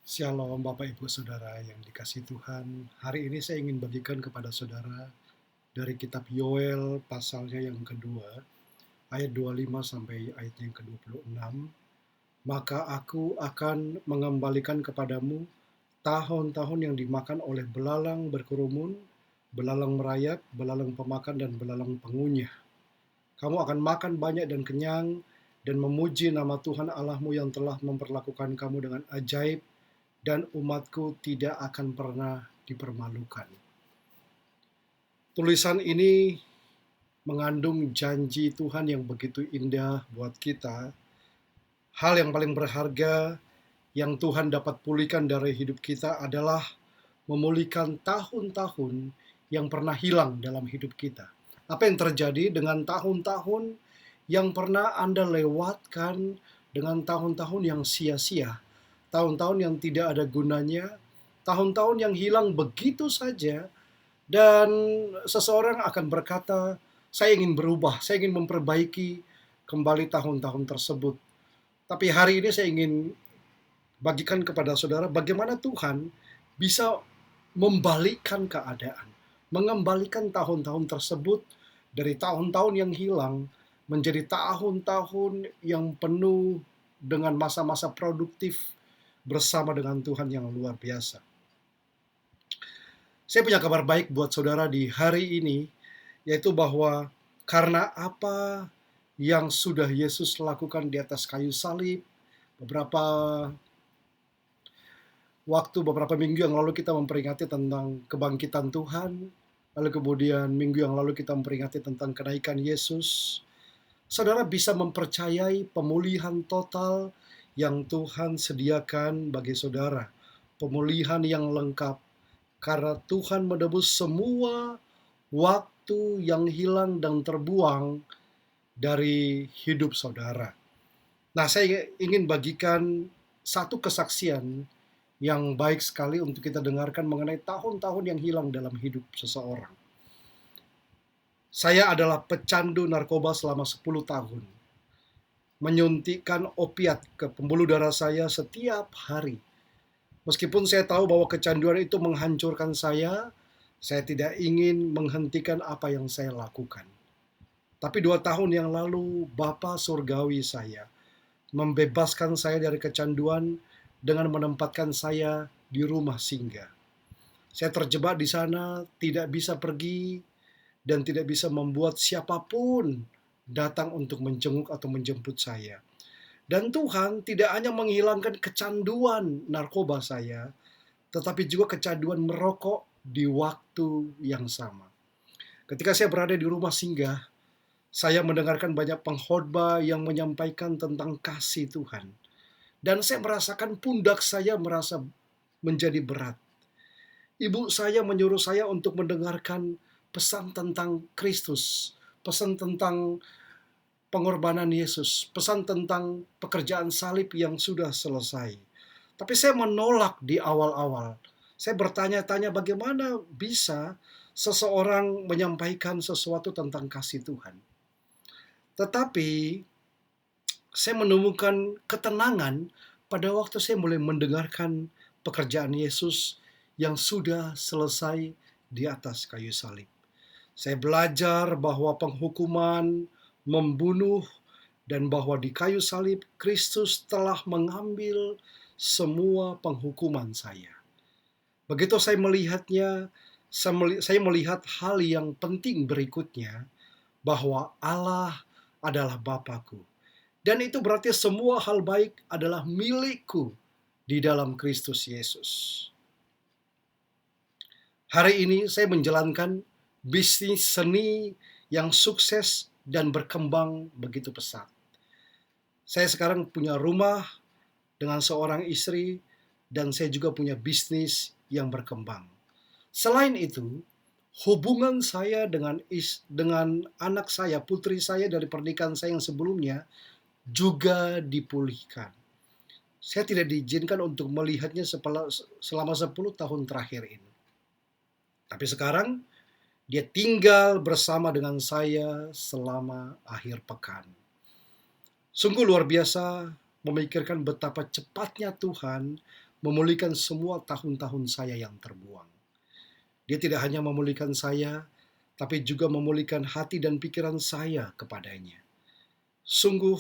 Shalom Bapak Ibu Saudara yang dikasihi Tuhan. Hari ini saya ingin bagikan kepada saudara dari kitab Yoel pasalnya yang kedua, ayat 25 sampai ayat yang ke-26. Maka aku akan mengembalikan kepadamu tahun-tahun yang dimakan oleh belalang berkerumun, belalang merayap, belalang pemakan, dan belalang pengunyah. Kamu akan makan banyak dan kenyang, dan memuji nama Tuhan Allahmu yang telah memperlakukan kamu dengan ajaib, dan umatku tidak akan pernah dipermalukan. Tulisan ini mengandung janji Tuhan yang begitu indah buat kita. Hal yang paling berharga yang Tuhan dapat pulihkan dari hidup kita adalah memulihkan tahun-tahun yang pernah hilang dalam hidup kita. Apa yang terjadi dengan tahun-tahun yang pernah Anda lewatkan, dengan tahun-tahun yang sia-sia, tahun-tahun yang tidak ada gunanya, tahun-tahun yang hilang begitu saja, dan seseorang akan berkata, saya ingin berubah, saya ingin memperbaiki kembali tahun-tahun tersebut. Tapi hari ini saya ingin bagikan kepada saudara bagaimana Tuhan bisa membalikkan keadaan, mengembalikan tahun-tahun tersebut dari tahun-tahun yang hilang menjadi tahun-tahun yang penuh dengan masa-masa produktif bersama dengan Tuhan yang luar biasa. Saya punya kabar baik buat saudara di hari ini, yaitu bahwa karena apa yang sudah Yesus lakukan di atas kayu salib, beberapa minggu yang lalu kita memperingati tentang kebangkitan Tuhan, lalu kemudian minggu yang lalu kita memperingati tentang kenaikan Yesus. Saudara bisa mempercayai pemulihan total yang Tuhan sediakan bagi saudara, pemulihan yang lengkap, karena Tuhan menebus semua waktu yang hilang dan terbuang dari hidup saudara. Nah, saya ingin bagikan satu kesaksian yang baik sekali untuk kita dengarkan mengenai tahun-tahun yang hilang dalam hidup seseorang. Saya adalah pecandu narkoba selama 10 tahun. Menyuntikkan opiat ke pembuluh darah saya setiap hari. Meskipun saya tahu bahwa kecanduan itu menghancurkan saya tidak ingin menghentikan apa yang saya lakukan. Tapi 2 tahun yang lalu, Bapa Surgawi saya membebaskan saya dari kecanduan dengan menempatkan saya di rumah singgah. Saya terjebak di sana, tidak bisa pergi, dan tidak bisa membuat siapapun datang untuk menjenguk atau menjemput saya. Dan Tuhan tidak hanya menghilangkan kecanduan narkoba saya, tetapi juga kecanduan merokok di waktu yang sama. Ketika saya berada di rumah singgah, saya mendengarkan banyak pengkhotbah yang menyampaikan tentang kasih Tuhan. Dan saya merasakan pundak saya merasa menjadi berat. Ibu saya menyuruh saya untuk mendengarkan pesan tentang Kristus, pesan tentang pengorbanan Yesus, pesan tentang pekerjaan salib yang sudah selesai. Tapi saya menolak di awal-awal. Saya bertanya-tanya bagaimana bisa seseorang menyampaikan sesuatu tentang kasih Tuhan. Tetapi saya menemukan ketenangan pada waktu saya mulai mendengarkan pekerjaan Yesus yang sudah selesai di atas kayu salib. Saya belajar bahwa penghukuman, membunuh, dan bahwa di kayu salib Kristus telah mengambil semua penghukuman saya. Begitu saya melihatnya, saya melihat hal yang penting berikutnya, bahwa Allah adalah Bapakku. Dan itu berarti semua hal baik adalah milikku di dalam Kristus Yesus. Hari ini saya menjalankan bisnis seni yang sukses dan berkembang begitu pesat. Saya sekarang punya rumah dengan seorang istri, dan saya juga punya bisnis yang berkembang. Selain itu, hubungan saya dengan anak saya, putri saya dari pernikahan saya yang sebelumnya juga dipulihkan. Saya tidak diizinkan untuk melihatnya selama 10 tahun terakhir ini. Tapi sekarang dia tinggal bersama dengan saya selama akhir pekan. Sungguh luar biasa memikirkan betapa cepatnya Tuhan memulihkan semua tahun-tahun saya yang terbuang. Dia tidak hanya memulihkan saya, tapi juga memulihkan hati dan pikiran saya kepadanya. Sungguh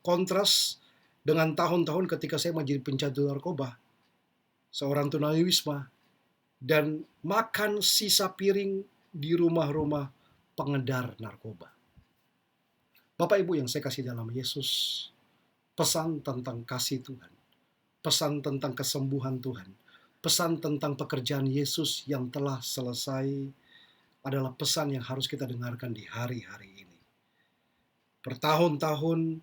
kontras dengan tahun-tahun ketika saya menjadi pencandu narkoba, seorang tunawisma, dan makan sisa piring di rumah-rumah pengedar narkoba. Bapak Ibu yang saya kasih dalam Yesus, pesan tentang kasih Tuhan, pesan tentang kesembuhan Tuhan, pesan tentang pekerjaan Yesus yang telah selesai adalah pesan yang harus kita dengarkan di hari-hari ini. Bertahun-tahun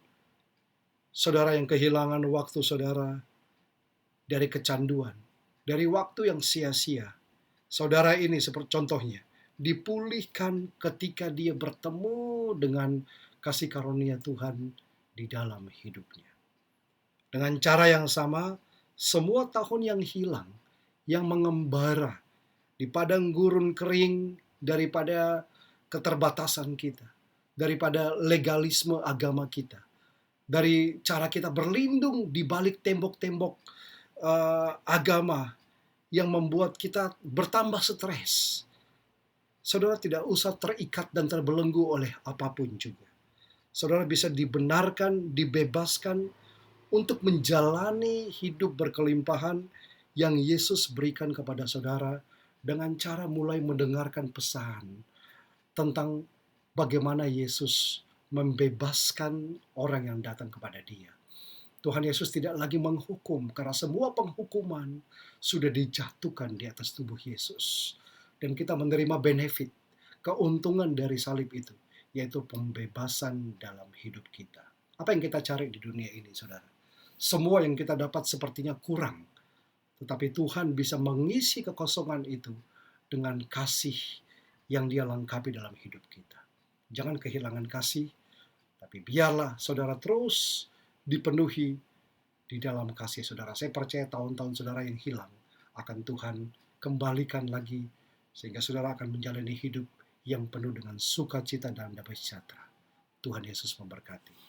saudara yang kehilangan waktu saudara dari kecanduan, dari waktu yang sia-sia. Saudara ini seperti contohnya, dipulihkan ketika dia bertemu dengan kasih karunia Tuhan di dalam hidupnya. Dengan cara yang sama, semua tahun yang hilang, yang mengembara di padang gurun kering daripada keterbatasan kita, daripada legalisme agama kita, dari cara kita berlindung di balik tembok-tembok agama yang membuat kita bertambah stres. Saudara tidak usah terikat dan terbelenggu oleh apapun juga. Saudara bisa dibenarkan, dibebaskan untuk menjalani hidup berkelimpahan yang Yesus berikan kepada saudara dengan cara mulai mendengarkan pesan tentang bagaimana Yesus membebaskan orang yang datang kepada Dia. Tuhan Yesus tidak lagi menghukum karena semua penghukuman sudah dijatuhkan di atas tubuh Yesus. Dan kita menerima benefit, keuntungan dari salib itu, yaitu pembebasan dalam hidup kita. Apa yang kita cari di dunia ini, saudara? Semua yang kita dapat sepertinya kurang, tetapi Tuhan bisa mengisi kekosongan itu dengan kasih yang Dia lengkapi dalam hidup kita. Jangan kehilangan kasih, tapi biarlah saudara terus dipenuhi di dalam kasih saudara. Saya percaya tahun-tahun saudara yang hilang akan Tuhan kembalikan lagi, sehingga saudara akan menjalani hidup yang penuh dengan sukacita dan damai sejahtera. Tuhan Yesus memberkati.